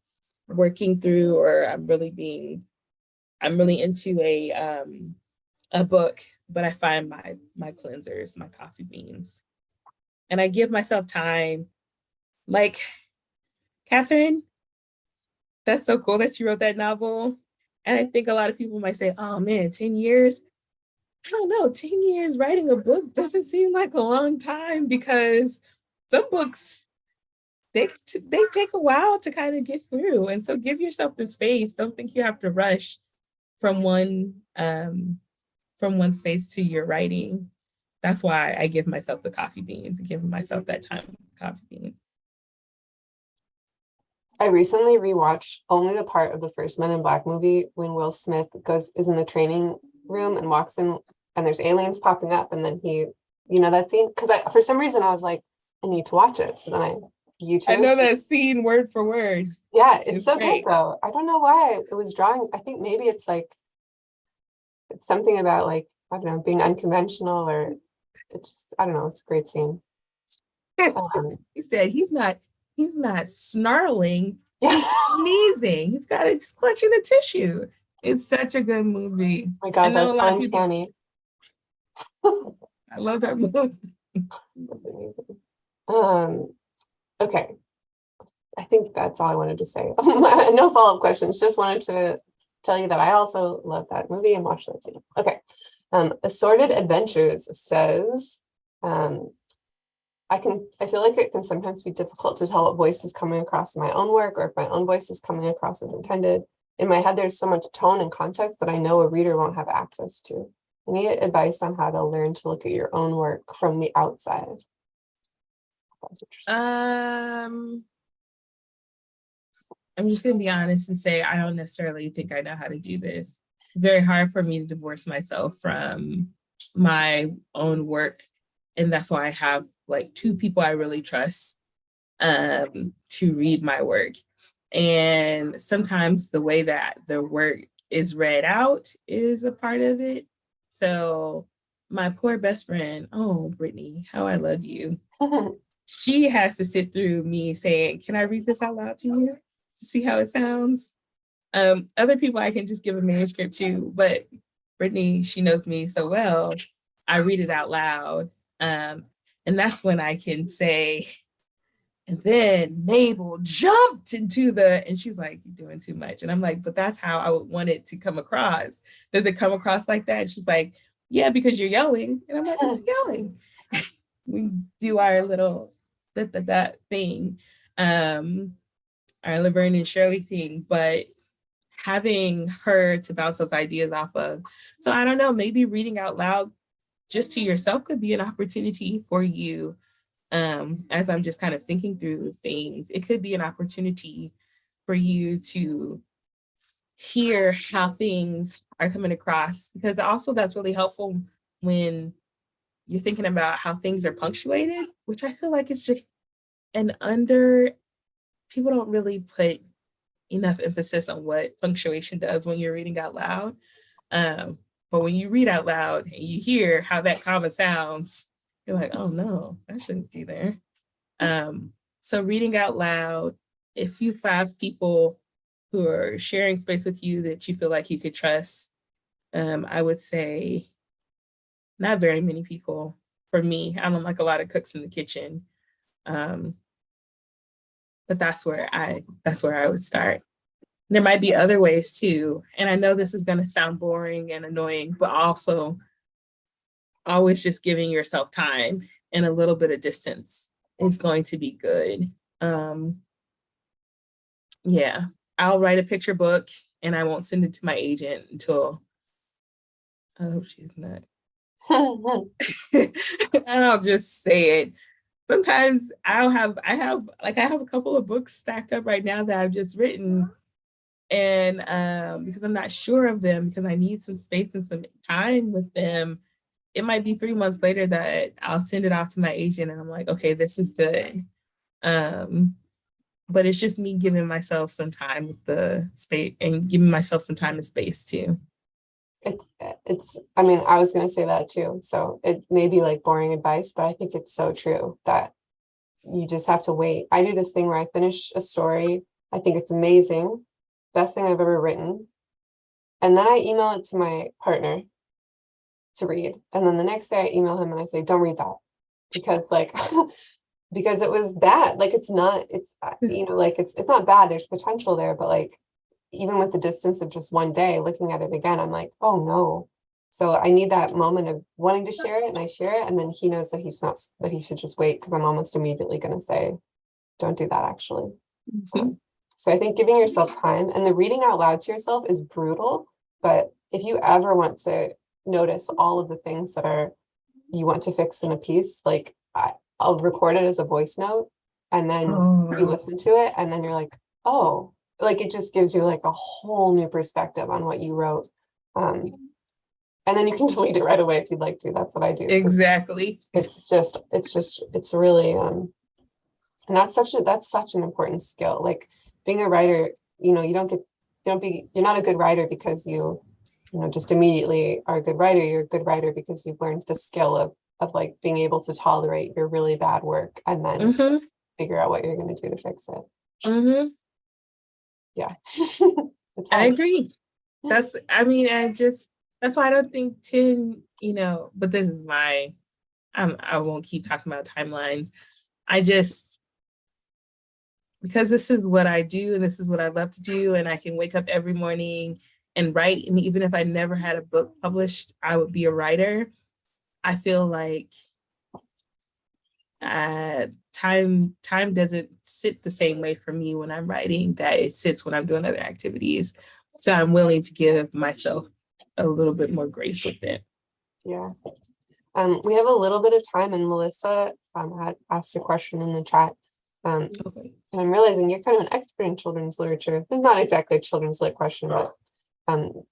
working through, or I'm really into a book, but I find my cleansers, my coffee beans, and I give myself time. Like, Catherine, that's so cool that you wrote that novel. And I think a lot of people might say, oh man, 10 years. I don't know, 10 years writing a book doesn't seem like a long time, because some books, they take a while to kind of get through. And so give yourself the space. Don't think you have to rush from one space to your writing. That's why I give myself the coffee beans and give myself that time with coffee beans. I recently rewatched only the part of the first Men in Black movie when Will Smith is in the training room and walks in and there's aliens popping up, and then he, you know that scene? Because for some reason I was like, I need to watch it. So then I I know YouTube. that scene word for word. Yeah, it's It's so great. good though. I don't know why it was drawing. I think maybe it's like it's something about like, I don't know, being unconventional, or it's just, I don't know, it's a great scene. He said he's not snarling, Yeah. he's sneezing. He's got it clutching a tissue. It's such a good movie. My I God, know that's a lot of people. uncanny. I love that movie. Okay. I think that's all I wanted to say. No follow-up questions. Just wanted to tell you that I also love that movie and watched that scene. Okay. Assorted Adventures says, I feel like it can sometimes be difficult to tell what voice is coming across in my own work, or if my own voice is coming across as intended. In my head, there's so much tone and context that I know a reader won't have access to. Any advice on how to learn to look at your own work from the outside? That's interesting. I'm just gonna be honest and say I don't necessarily think I know how to do this. It's very hard for me to divorce myself from my own work. And that's why I have like two people I really trust to read my work. And sometimes the way that the work is read out is a part of it. So my poor best friend, oh, Brittany, how I love you. She has to sit through me saying, can I read this out loud to you to see how it sounds? Other people I can just give a manuscript to, but Brittany, she knows me so well. I read it out loud. And that's when I can say, and then Mabel jumped into and she's like, you're doing too much. And I'm like, but that's how I would want it to come across. Does it come across like that? And she's like, yeah, because you're yelling. And I'm like, I'm yelling. We do our little that thing, our Laverne and Shirley thing, but having her to bounce those ideas off of. So I don't know, maybe reading out loud just to yourself could be an opportunity for you. As I'm just kind of thinking through things, it could be an opportunity for you to hear how things are coming across, because also that's really helpful when you're thinking about how things are punctuated, which I feel like is just people don't really put enough emphasis on what punctuation does when you're reading out loud. But when you read out loud and you hear how that comma sounds, you're like, oh no, that shouldn't be there. So reading out loud, if you have people who are sharing space with you that you feel like you could trust, I would say not very many people. For me, I don't like a lot of cooks in the kitchen. But that's where I would start. There might be other ways too. And I know this is going to sound boring and annoying, but also always just giving yourself time and a little bit of distance is going to be good. Yeah, I'll write a picture book and I won't send it to my agent until, I hope she's not. I'll just say it. Sometimes I have a couple of books stacked up right now that I've just written, and because I'm not sure of them, because I need some space and some time with them, it might be 3 months later that I'll send it off to my agent and I'm like, okay, this is good. But it's just me giving myself some time with the space and giving myself some time and space too. I mean, I was going to say that too. So it may be like boring advice, but I think it's so true that you just have to wait. I do this thing where I finish a story. I think it's amazing. Best thing I've ever written. And then I email it to my partner to read. And then the next day I email him and I say, don't read that. Because like, because it was bad. Like, it's not, like, it's not bad. There's potential there, but like, even with the distance of just one day, looking at it again, I'm like, oh no. So I need that moment of wanting to share it, and I share it, and then he knows that that he should just wait, because I'm almost immediately going to say, don't do that actually. So I think giving yourself time, and the reading out loud to yourself is brutal, but if you ever want to notice all of the things that you want to fix in a piece, like I'll record it as a voice note, and then you listen to it, and then you're like, oh, like it just gives you like a whole new perspective on what you wrote. And then you can delete it right away if you'd like to. That's what I do. Exactly. It's really, and that's such an important skill. Like being a writer, you're not a good writer because you just immediately are a good writer. You're a good writer because you've learned the skill of like being able to tolerate your really bad work and then figure out what you're going to do to fix it. Yeah. I agree. That's why I don't think 10, but this is I won't keep talking about timelines. Because this is what I do and this is what I love to do, and I can wake up every morning and write, and even if I never had a book published, I would be a writer. I feel like time doesn't sit the same way for me when I'm writing that it sits when I'm doing other activities. So I'm willing to give myself a little bit more grace with it. Yeah. We have a little bit of time, and Melissa had asked a question in the chat. Okay. And I'm realizing you're kind of an expert in children's literature. It's not exactly a children's lit question, but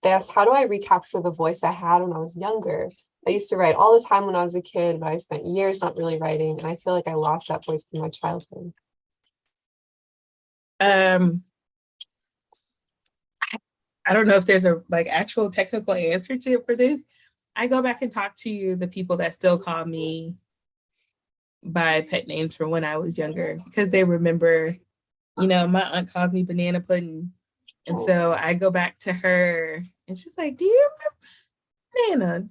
they asked, how do I recapture the voice I had when I was younger? I used to write all the time when I was a kid, but I spent years not really writing, and I feel like I lost that voice from my childhood. I don't know if there's a actual technical answer to it for this. I go back and talk to the people that still call me by pet names from when I was younger, because they remember, my aunt called me banana pudding. And so I go back to her and she's like, do you remember, Nana,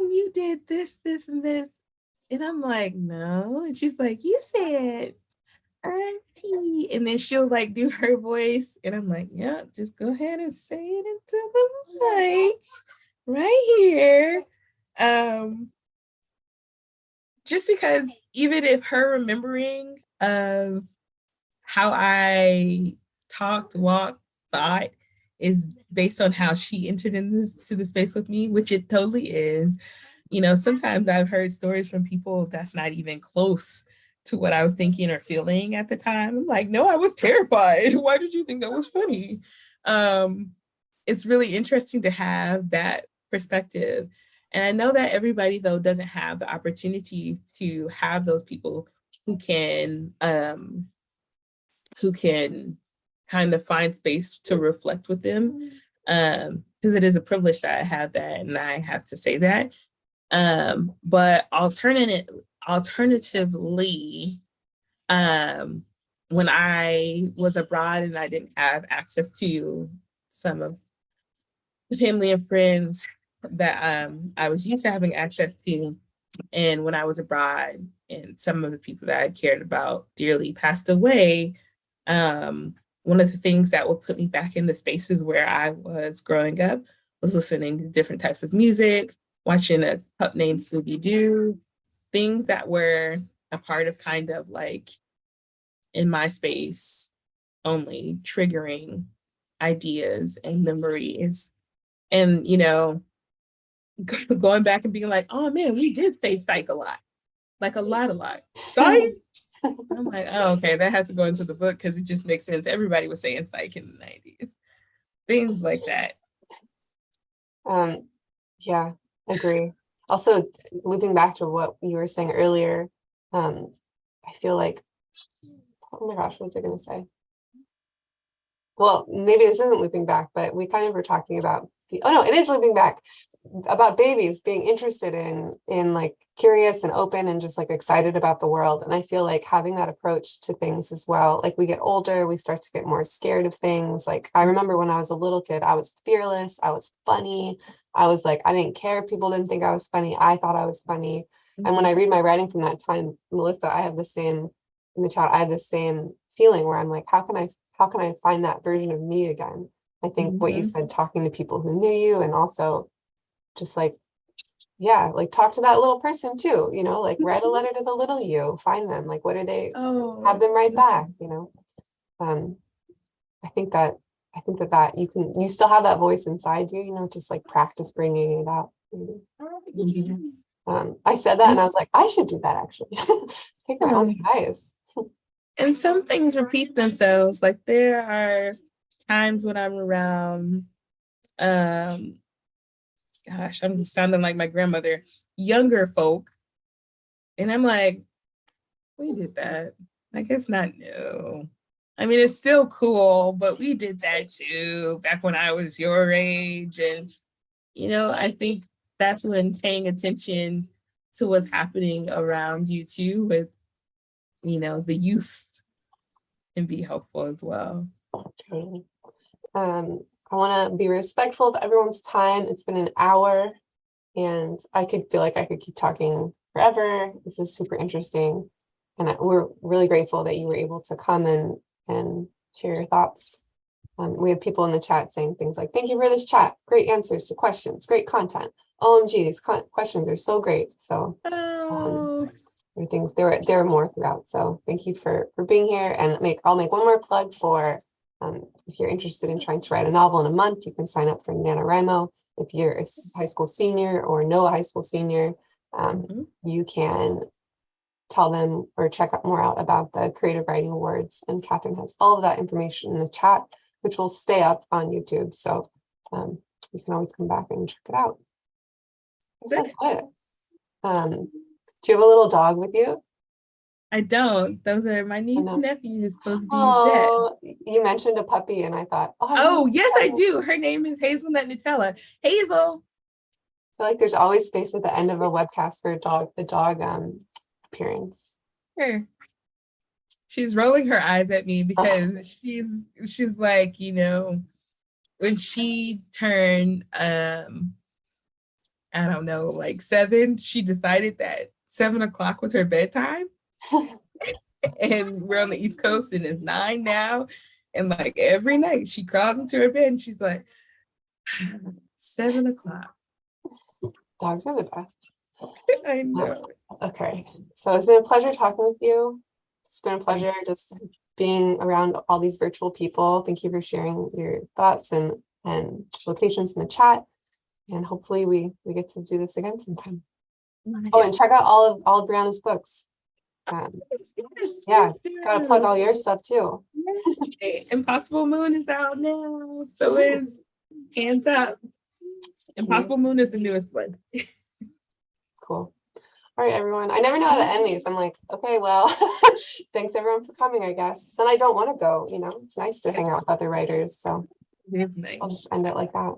you did this, and this? And I'm like, no. And she's like, you said auntie. And then she'll do her voice. And I'm like, yeah, just go ahead and say it into the mic right here. Just because even if her remembering of how I talked, walked, thought is based on how she entered into the space with me, which it totally is. Sometimes I've heard stories from people that's not even close to what I was thinking or feeling at the time. I'm like, no, I was terrified. Why did you think that was funny? It's really interesting to have that perspective. And I know that everybody, though, doesn't have the opportunity to have those people who can kind of find space to reflect with them. Because it is a privilege that I have that, and I have to say that. But alternatively, when I was abroad and I didn't have access to some of the family and friends that I was used to having access to, and when I was abroad and some of the people that I cared about dearly passed away, one of the things that would put me back in the spaces where I was growing up was listening to different types of music, watching a pup named Scooby-Doo, things that were a part of kind of like in my space only, triggering ideas and memories. And, you know, going back and being like, oh man, we did say psych a lot. Like a lot. Sorry. I'm like, oh, okay, that has to go into the book because it just makes sense. Everybody was saying psych in the 90s. Things like that. Yeah, agree. Also, looping back to what you were saying earlier, I feel like, oh my gosh, what was I going to say? Well, maybe this isn't looping back, but we kind of were talking about, oh no, it is looping back about babies being interested in like curious and open and just like excited about the world. And I feel like having that approach to things as well, like we get older, we start to get more scared of things. Like I remember when I was a little kid, I was fearless, I was funny. I was like, I didn't care if people didn't think I was funny. I thought I was funny. And when I read my writing from that time, Melissa, I have the same in the chat, I have the same feeling where I'm like, how can I find that version of me again? I think what you said, talking to people who knew you, and also just like, yeah, like talk to that little person too, you know, like write a letter to the little you, find them, like what do they have them write back, you know. I think that you still have that voice inside you, you know, just like practice bringing it out. I said that and I was like, I should do that actually. Take my own advice. And some things repeat themselves. Like there are times when I'm around, gosh, I'm sounding like my grandmother, younger folk. And I'm like, we did that. I guess not new. I mean, it's still cool, but we did that too back when I was your age. And, you know, I think that's when paying attention to what's happening around you too with, you know, the youth can be helpful as well. Okay. I want to be respectful of everyone's time. It's been an hour and I could feel like I could keep talking forever. This is super interesting. And we're really grateful that you were able to come and share your thoughts. We have people in the chat saying things like, thank you for this chat. Great answers to questions, great content. OMG, these questions are so great. So there were more throughout. So thank you for being here, and I'll make one more plug for if you're interested in trying to write a novel in a month, you can sign up for NaNoWriMo. If you're a high school senior or know a high school senior, you can tell them or check out more out about the Creative Writing Awards. And Catherine has all of that information in the chat, which will stay up on YouTube. So you can always come back and check it out. That's it. Do you have a little dog with you? I don't. Those are my niece and nephew who's supposed to be dead. You mentioned a puppy and I thought, oh yes, I do. Her name is Hazelnut Nutella. Hazel. I feel like there's always space at the end of a webcast for the dog appearance. Sure. She's rolling her eyes at me because she's like, you know, when she turned I don't know, like 7, she decided that 7 o'clock was her bedtime. And we're on the East Coast and it's 9 now. And like every night she crawls into her bed and she's like, 7 o'clock. Dogs are the best. I know. Okay. So it's been a pleasure talking with you. It's been a pleasure just being around all these virtual people. Thank you for sharing your thoughts and locations in the chat. And hopefully we get to do this again sometime. Oh, and check out all of Breanna's books. Yeah, gotta plug all your stuff too. Yay. Impossible Moon is out now. So is Hands Up. Impossible Nice. Moon is the newest one. Cool. All right, everyone. I never know how to end these. I'm like, okay, well, thanks everyone for coming, I guess. Then I don't want to go, you know, it's nice to hang out with other writers. So It is nice. I'll just end it like that.